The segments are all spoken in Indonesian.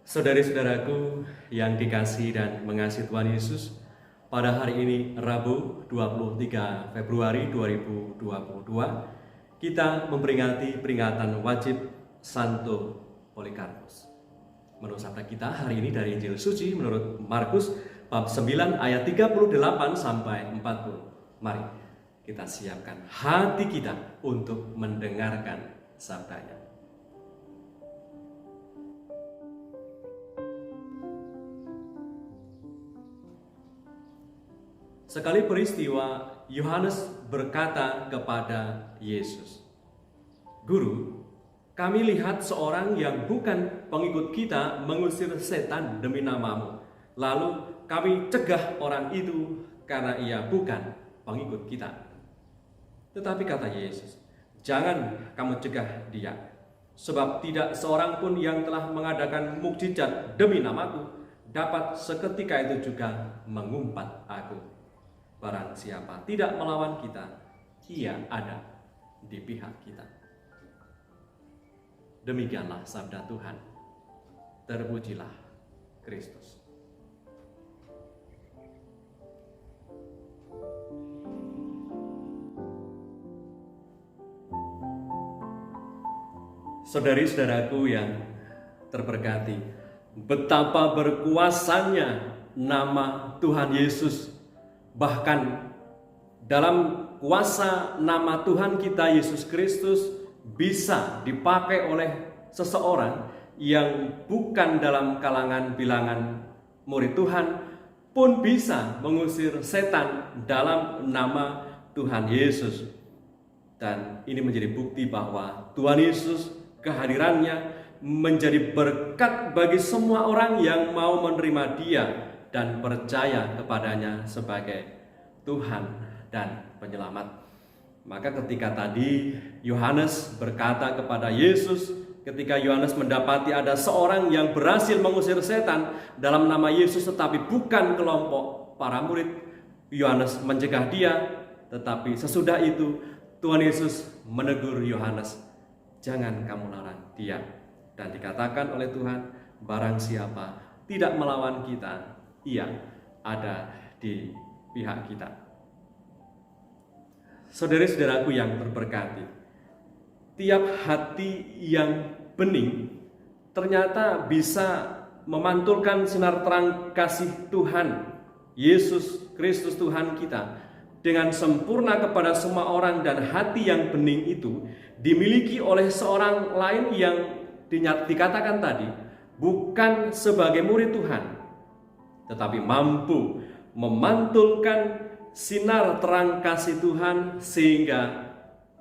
Saudari-saudaraku yang dikasihi dan mengasihi Tuhan Yesus, pada hari ini Rabu 23 Februari 2022, kita memperingati peringatan wajib Santo Polikarpus. Menurut sabda kita hari ini dari Injil Suci menurut Markus bab 9 ayat 38 sampai 40. Mari kita siapkan hati kita untuk mendengarkan sabdanya. Sekali peristiwa, Yohanes berkata kepada Yesus, "Guru, kami lihat seorang yang bukan pengikut kita mengusir setan demi namamu. Lalu kami cegah orang itu karena ia bukan pengikut kita." Tetapi kata Yesus, "Jangan kamu cegah dia, sebab tidak seorang pun yang telah mengadakan mukjizat demi namaku dapat seketika itu juga mengumpat aku. Barang siapa tidak melawan kita, ia ada di pihak kita." Demikianlah sabda Tuhan. Terpujilah Kristus. Saudari-saudaraku yang terberkati, betapa berkuasanya nama Tuhan Yesus. Bahkan dalam kuasa nama Tuhan kita Yesus Kristus bisa dipakai oleh seseorang yang bukan dalam kalangan bilangan murid Tuhan pun bisa mengusir setan dalam nama Tuhan Yesus. Dan ini menjadi bukti bahwa Tuhan Yesus kehadirannya menjadi berkat bagi semua orang yang mau menerima Dia dan percaya kepadanya sebagai Tuhan dan Penyelamat. Maka ketika tadi Yohanes berkata kepada Yesus, ketika Yohanes mendapati ada seorang yang berhasil mengusir setan dalam nama Yesus tetapi bukan kelompok para murid, Yohanes mencegah dia. Tetapi sesudah itu Tuhan Yesus menegur Yohanes, "Jangan kamu larang dia." Dan dikatakan oleh Tuhan, barang siapa tidak melawan kita, ia ada di pihak kita. Saudara-saudaraku yang terberkati, tiap hati yang bening ternyata bisa memantulkan sinar terang kasih Tuhan Yesus Kristus Tuhan kita dengan sempurna kepada semua orang. Dan hati yang bening itu dimiliki oleh seorang lain yang dikatakan tadi bukan sebagai murid Tuhan, tetapi mampu memantulkan sinar terang kasih Tuhan sehingga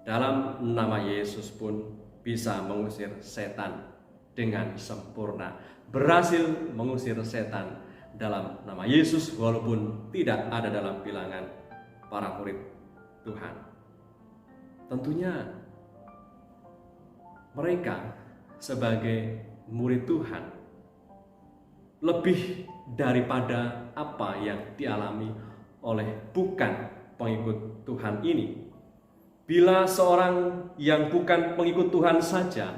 dalam nama Yesus pun bisa mengusir setan dengan sempurna. Berhasil mengusir setan dalam nama Yesus walaupun tidak ada dalam bilangan para murid Tuhan. Tentunya mereka sebagai murid Tuhan lebih daripada apa yang dialami oleh bukan pengikut Tuhan ini. Bila seorang yang bukan pengikut Tuhan saja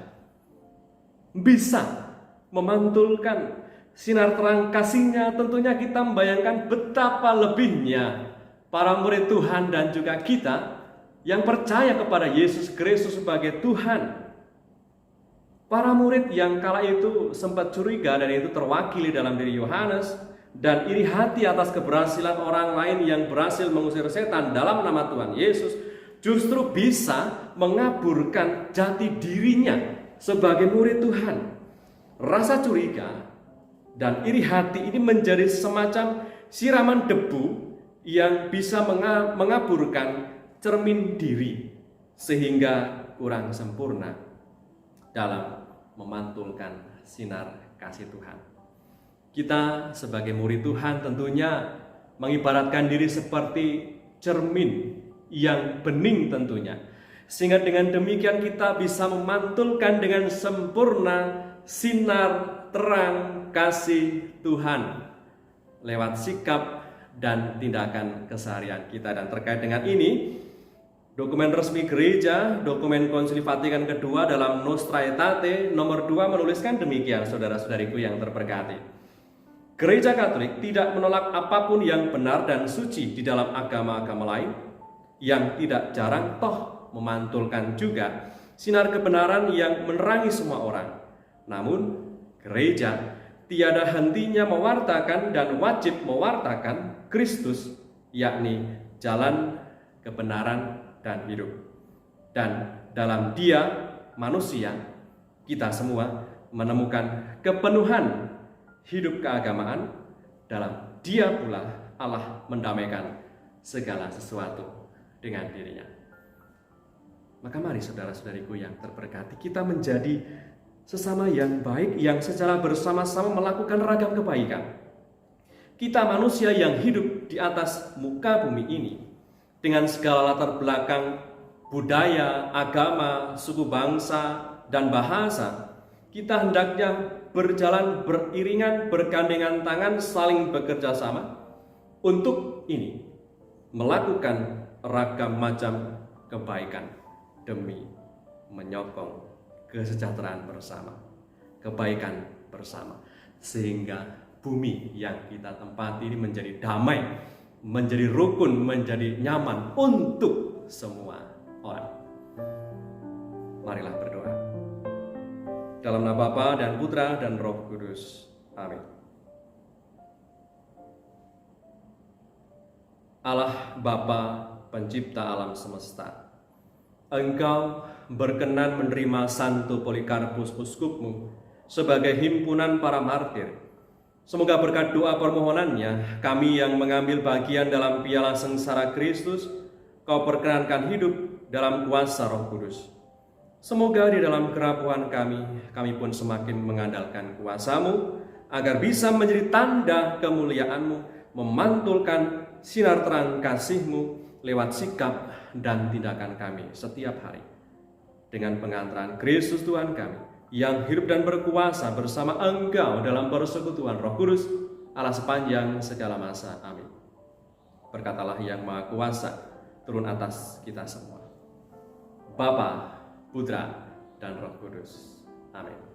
bisa memantulkan sinar terang kasih-Nya, tentunya kita membayangkan betapa lebihnya para murid Tuhan dan juga kita yang percaya kepada Yesus Kristus sebagai Tuhan. Para murid yang kala itu sempat curiga, dan itu terwakili dalam diri Yohanes, dan iri hati atas keberhasilan orang lain yang berhasil mengusir setan dalam nama Tuhan Yesus, justru bisa mengaburkan jati dirinya sebagai murid Tuhan. Rasa curiga dan iri hati ini menjadi semacam siraman debu yang bisa mengaburkan cermin diri sehingga kurang sempurna dalam memantulkan sinar kasih Tuhan. Kita sebagai murid Tuhan tentunya mengibaratkan diri seperti cermin yang bening tentunya, sehingga dengan demikian kita bisa memantulkan dengan sempurna sinar terang kasih Tuhan lewat sikap dan tindakan keseharian kita. Dan terkait dengan ini, Dokumen resmi gereja, dokumen Konsili Vatikan kedua dalam Nostra Aetate nomor 2 menuliskan demikian, saudara-saudariku yang terberkati. Gereja Katolik tidak menolak apapun yang benar dan suci di dalam agama-agama lain, yang tidak jarang toh memantulkan juga sinar kebenaran yang menerangi semua orang. Namun, gereja tiada hentinya mewartakan dan wajib mewartakan Kristus, yakni jalan kebenaran dan hidup. Dan dalam Dia, manusia, kita semua menemukan kepenuhan hidup keagamaan. Dalam Dia pula Allah mendamaikan segala sesuatu dengan dirinya. Maka mari saudara-saudariku yang terberkati, kita menjadi sesama yang baik, yang secara bersama-sama melakukan ragam kebaikan. Kita manusia yang hidup di atas muka bumi ini, dengan segala latar belakang budaya, agama, suku bangsa, dan bahasa, kita hendaknya berjalan beriringan, bergandengan tangan, saling bekerja sama untuk ini, melakukan ragam macam kebaikan demi menyokong kesejahteraan bersama, kebaikan bersama, sehingga bumi yang kita tempati ini menjadi damai, menjadi rukun, menjadi nyaman untuk semua orang. Marilah berdoa. Dalam nama Bapa dan Putra dan Roh Kudus. Amin. Allah Bapa, pencipta alam semesta, Engkau berkenan menerima Santo Polikarpus Uskupmu sebagai himpunan para martir. Semoga berkat doa permohonannya, kami yang mengambil bagian dalam piala sengsara Kristus, Kau perkenankan hidup dalam kuasa Roh Kudus. Semoga di dalam kerapuhan kami pun semakin mengandalkan kuasa-Mu, agar bisa menjadi tanda kemuliaan-Mu, memantulkan sinar terang kasih-Mu lewat sikap dan tindakan kami setiap hari. Dengan pengantaran Kristus Tuhan kami, yang hidup dan berkuasa bersama Engkau dalam persekutuan Roh Kudus, Allah sepanjang segala masa. Amin. Berkat Allah yang Maha Kuasa turun atas kita semua, Bapa, Putra, dan Roh Kudus. Amin.